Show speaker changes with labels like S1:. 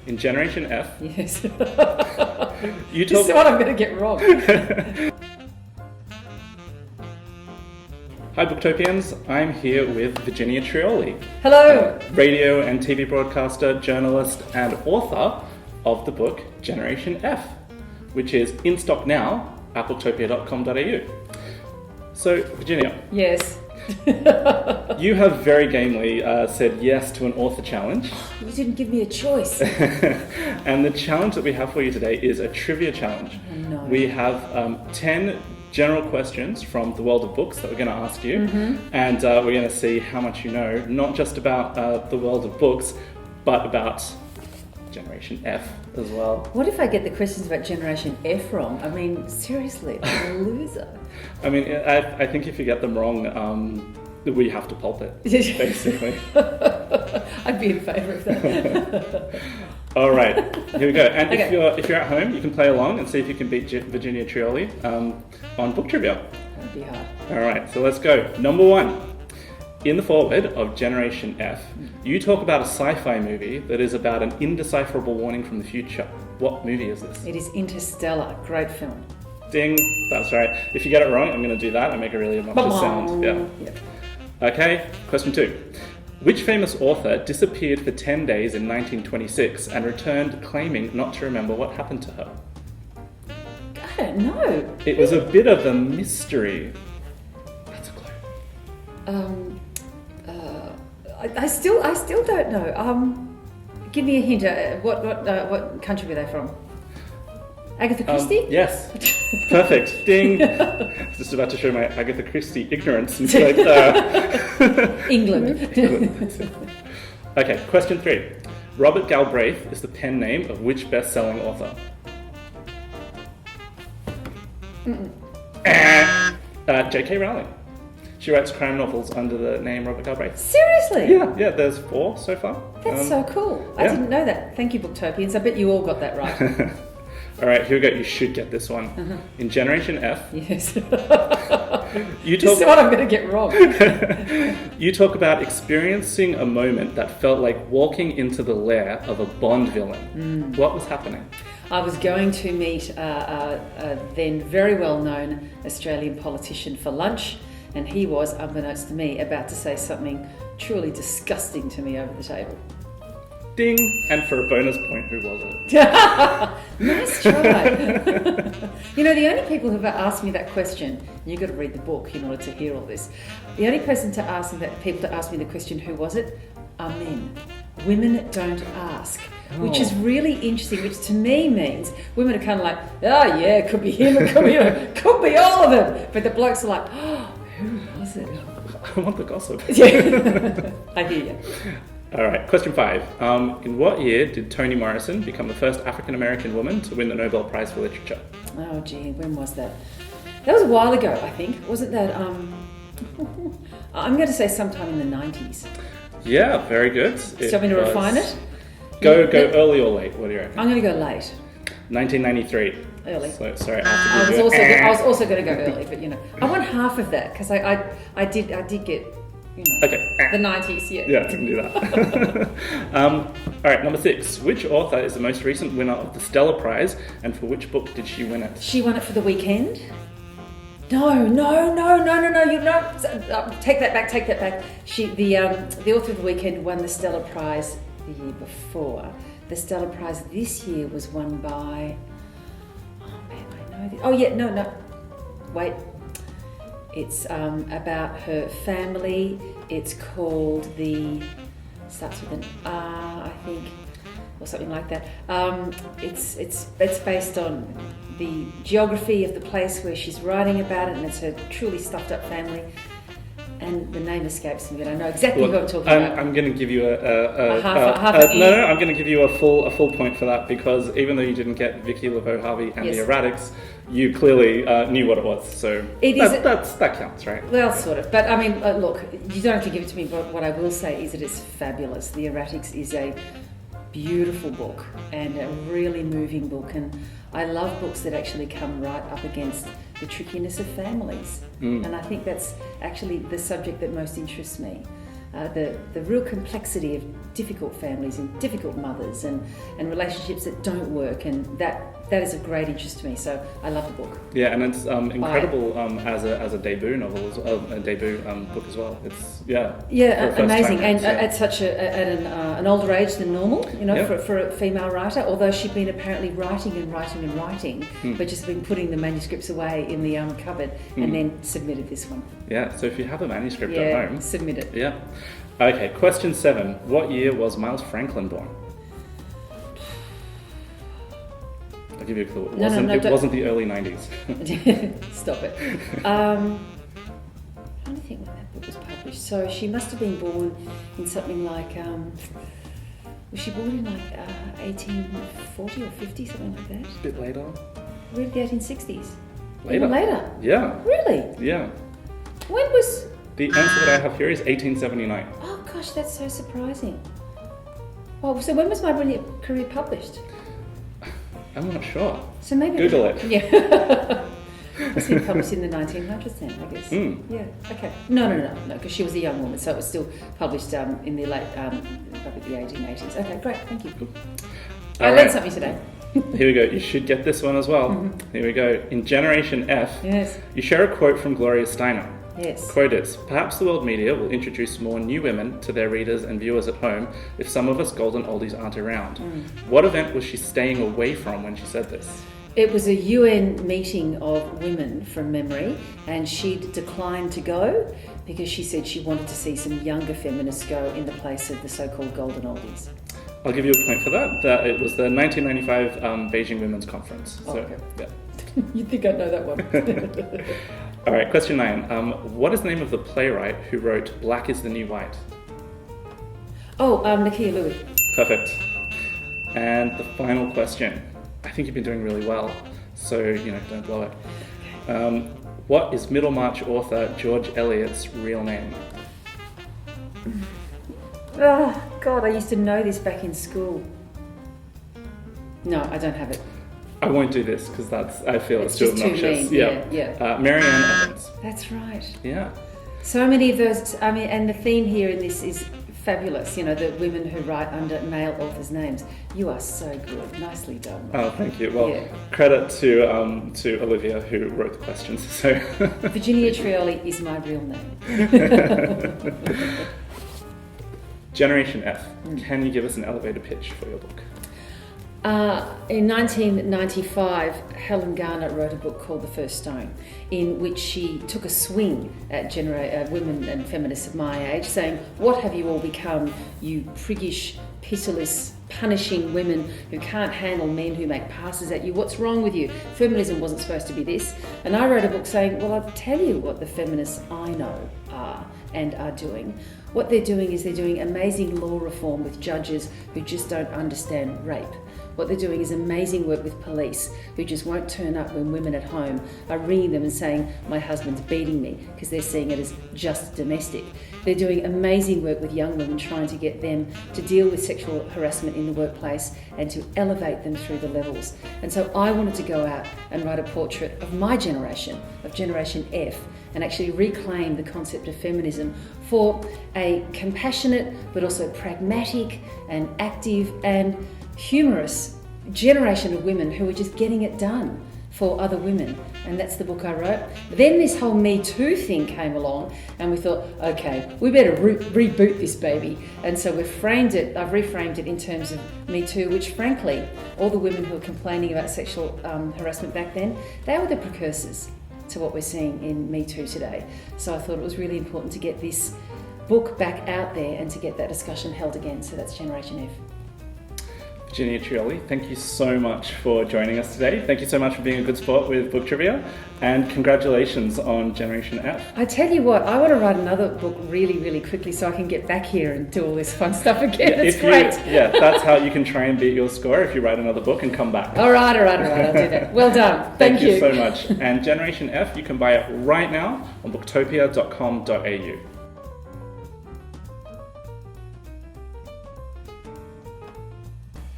S1: In Generation F,
S2: Yes.
S1: you
S2: This
S1: talk.
S2: is what I'm going to get wrong.
S1: Hi, Booktopians. I'm here with Virginia Trioli,
S2: Hello.
S1: radio and TV broadcaster, journalist, and author of the book Generation F, which is in stock now at booktopia.com.au. So, Virginia,
S2: Yes.
S1: you have very gamely said yes to an author challenge.
S2: You didn't give me a choice.
S1: And the challenge that we have for you today is a trivia challenge.
S2: Oh, no.
S1: We have 10 general questions from the world of books that we're going to ask you, and we're going to see how much you know, not just about the world of books, but about Generation F as well.
S2: What if I get the questions about Generation F wrong? I mean, seriously, I'm a loser.
S1: I mean, I think if you get them wrong, we have to pulp it, basically.
S2: I'd be in favour of that.
S1: All right, here we go. And
S2: Okay.
S1: if you're at home, you can play along and see if you can beat Virginia Trioli on Book Trivia.
S2: That'd be hard.
S1: All right, so let's go. Number 1. In the foreword of Generation F, you talk about a sci-fi movie that is about an indecipherable warning from the future. What movie is this?
S2: It is Interstellar. Great film.
S1: Ding, that's right. If you get it wrong, I'm going to do that and make a really obnoxious sound. Yeah.
S2: Yep.
S1: Okay, question 2. Which famous author disappeared for 10 days in 1926 and returned claiming not to remember what happened to her?
S2: I don't know.
S1: It was a bit of a mystery. That's a clue.
S2: I still don't know. Give me a hint. What country were they from? Agatha Christie?
S1: Yes. Perfect. Ding. I was just about to show my Agatha Christie ignorance and be like,
S2: England.
S1: Okay, question 3. Robert Galbraith is the pen name of which best-selling author? J.K. Rowling. She writes crime novels under the name Robert Galbraith.
S2: Seriously?
S1: Yeah, there's 4 so far.
S2: That's so cool. I
S1: yeah.
S2: didn't know that. Thank you, Booktopians. I bet you all got that right.
S1: All right, here we go. You should get this one. In Generation F,
S2: Yes.
S1: you
S2: This is
S1: talk,
S2: what I'm going to get wrong.
S1: you talk about experiencing a moment that felt like walking into the lair of a Bond villain. What was happening?
S2: I was going to meet a then very well-known Australian politician for lunch, and he was, unbeknownst to me, about to say something truly disgusting to me over the table.
S1: Ding! And for a bonus point, who was it?
S2: Nice try. You know, the only people who have asked me that question, and you've got to read the book in order to hear all this, the only person to ask that people to ask me the question, who was it, are men. Women don't ask, which is really interesting, which to me means women are kind of like, oh yeah, it could be him, it could be, could be all of them. But the blokes are like, oh, who was it?
S1: I want the gossip.
S2: Yeah. I hear you.
S1: All right, question 5. In what year did Toni Morrison become the first African-American woman to win the Nobel Prize for Literature?
S2: Oh gee, when was that? That was a while ago, I think. Wasn't that, I'm going to say sometime in the 90s.
S1: Yeah, very good.
S2: Do you want me to refine it?
S1: Go early or late, what do you reckon?
S2: I'm going to go late.
S1: 1993.
S2: Early.
S1: So, sorry,
S2: I was also going to go early, but you know, I want half of that because I did get, you know,
S1: Okay.
S2: the 90s. Yeah.
S1: Yeah, I can do that. All right, number 6. Which author is the most recent winner of the Stella Prize, and for which book did she win it?
S2: She won it for The Weekend. No. You take that back. The author of The Weekend won the Stella Prize the year before. The Stella Prize this year was won by. Oh man, I know this. Oh yeah, no. Wait. It's about her family. It's called starts with an R, I think, or something like that. It's based on the geography of the place where she's writing about it, and it's her truly stuffed up family. And the name escapes me, but I know exactly who I'm talking about.
S1: I'm going to give you
S2: half an E.
S1: No, I'm going to give you a full point for that, because even though you didn't get Vicky Laveau Harvey and
S2: Yes.
S1: the Erratics, you clearly knew what it was. So that counts, right?
S2: Well, sort of. But I mean, look, you don't have to give it to me, but what I will say is that it's fabulous. The Erratics is a beautiful book and a really moving book, and I love books that actually come right up against the trickiness of families. And I think that's actually the subject that most interests me. the real complexity of difficult families and difficult mothers and relationships that don't work, and that is of great interest to me. So I love the book.
S1: Yeah, and it's incredible as a debut novel, a debut book as well. It's
S2: amazing, and at such an older age than normal, for a female writer. Although she'd been apparently writing, but just been putting the manuscripts away in the cupboard, and then submitted this one.
S1: Yeah, so if you have a manuscript at home,
S2: submit it.
S1: Yeah. Okay, question 7. What year was Miles Franklin born? I'll give you a clue. It wasn't the early 90s.
S2: Stop it. I'm trying to think when that book was published. So she must have been born in something like, was she born in 1840 or 50, something like that?
S1: A bit later.
S2: Really, the 1860s?
S1: Later.
S2: Even later?
S1: Yeah.
S2: Really?
S1: Yeah.
S2: When was...
S1: The answer that I have here is 1879.
S2: Oh gosh, that's so surprising. Well, so when was My Brilliant Career published?
S1: I'm not sure.
S2: So maybe...
S1: Google it.
S2: Yeah. It's been published in the 1900s then, I guess. Yeah, okay. No, because she was a young woman, so it was still published in the late, probably the 1880s. Okay, great, thank you. I learned something today.
S1: Here we go. You should get this one as well. Mm-hmm. Here we go. In Generation F,
S2: yes,
S1: you share a quote from Gloria Steinem.
S2: Yes.
S1: Quote is, "Perhaps the world media will introduce more new women to their readers and viewers at home if some of us golden oldies aren't around." What event was she staying away from when she said this?
S2: It was a UN meeting of women from memory, and she'd declined to go because she said she wanted to see some younger feminists go in the place of the so-called golden oldies.
S1: I'll give you a point for that. It was the 1995 Beijing Women's Conference. So,
S2: okay.
S1: Yeah.
S2: You'd think I'd know that one.
S1: All right, question 9. What is the name of the playwright who wrote Black is the New White?
S2: Oh, Nakia Louis.
S1: Perfect. And the final question. I think you've been doing really well, so, don't blow it. What is Middlemarch author George Eliot's real name?
S2: Oh, God, I used to know this back in school. No, I don't have it.
S1: I won't do this because I feel it's too obnoxious.
S2: Too mean. Yeah.
S1: Marianne Evans.
S2: That's right.
S1: Yeah.
S2: So many of those, and the theme here in this is fabulous, the women who write under male authors' names. You are so good. Nicely done.
S1: Oh, thank you. Well, credit to Olivia who wrote the questions. So
S2: Virginia Trioli is my real name.
S1: Generation F. Can you give us an elevator pitch for your book?
S2: In 1995, Helen Garner wrote a book called The First Stone, in which she took a swing at women and feminists of my age, saying, "What have you all become, you priggish, pitiless, punishing women who can't handle men who make passes at you? What's wrong with you? Feminism wasn't supposed to be this." And I wrote a book saying, well, I'll tell you what the feminists I know are and are doing. What they're doing is they're doing amazing law reform with judges who just don't understand rape. What they're doing is amazing work with police who just won't turn up when women at home are ringing them and saying, "My husband's beating me," because they're seeing it as just domestic. They're doing amazing work with young women, trying to get them to deal with sexual harassment in the workplace and to elevate them through the levels. And so I wanted to go out and write a portrait of my generation, of Generation F, and actually reclaim the concept of feminism for a compassionate but also pragmatic and active and humorous generation of women who are just getting it done for other women. And that's the book I wrote. Then this whole Me Too thing came along and we thought, okay, we better reboot this baby. And so I've reframed it in terms of Me Too, which frankly, all the women who were complaining about sexual harassment back then, they were the precursors to what we're seeing in Me Too today. So I thought it was really important to get this book back out there and to get that discussion held again. So that's Generation F.
S1: Virginia Trioli, thank you so much for joining us today. Thank you so much for being a good sport with book trivia, and congratulations on Generation F.
S2: I tell you what, I want to write another book really, really quickly so I can get back here and do all this fun stuff again. It's great.
S1: That's how you can try and beat your score if you write another book and come back.
S2: All right, I'll do that. Well done. Thank you
S1: so much. And Generation F, you can buy it right now on booktopia.com.au.